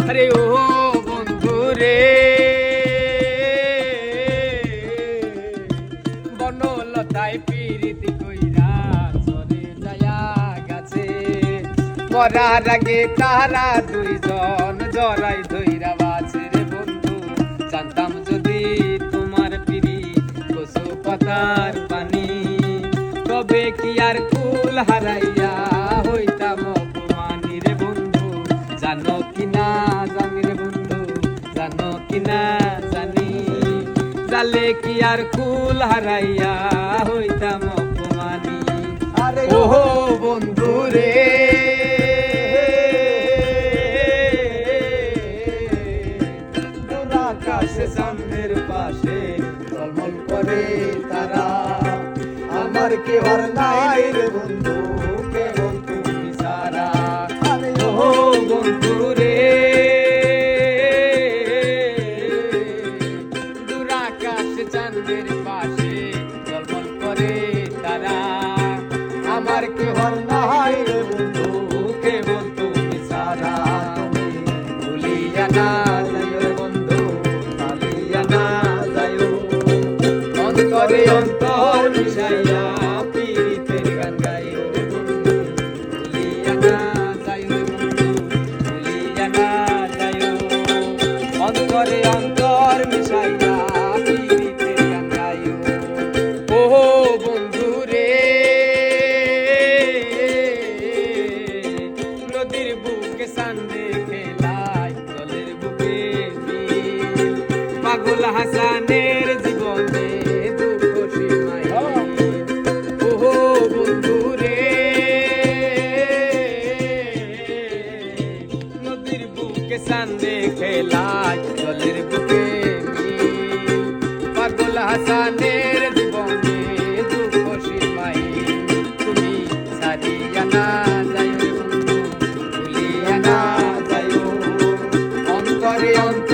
আরে ও বন্ধু রে বনলতায় পিরিতি কইরা চলে যায়া গেছে মরার আগে তারা দুইজন জড়াই ধইরা বাছে রে বন্ধু জানতাম যদি তোমার পিরিত কচু পাতার পানি তবে কি আর কুল হারাইয়া হইতাম অপমানী রে বন্ধু জানো কিনা জানি রে বন্ধু জানো কিনা জানি জালে কি আর কুল হারাইয়া হইতাম অপমানী আরে ও বন্ধু রে আকাশে চাঁদের পাশে ঝলমল করে তারা আমার কেউ আর নাই রে বন্ধু কেবল তুমি ছাড়া আরে ও বন্ধু রে দূর আকাশ চাঁদের পাশে ঝলমল করে তারা আমার কেউ আর নাই রে বন্ধু কেবল তুমি ছাড়া ভুলিয়া না যাইও রে বন্ধু ভুলিয়া না যাইও অন্তরে অন্তর মিশাইয়া পীড়িতের গান গাইও ভুলিয়া না যাইও রে বন্ধু ভুলিয়া না যাইও অন্তরে অন্তর মিশাইয়া পীড়িতের গান গাইও ও বন্ধু রে নদীর বুকে সান্দে খেলায় জলের বুকে মিল পাগল হাসানের জীবনে দুঃখ সীমাহীন ও বন্ধু রে নদীর বুকে সান্দে খেলায় জলের বুকে মিল পাগল হাসানের জীবনে দুঃখ সীমাহীন তুমি সারিয়া না যাইও রে বন্ধু ভুলিয়া না যাইও অন্তরে অন্তর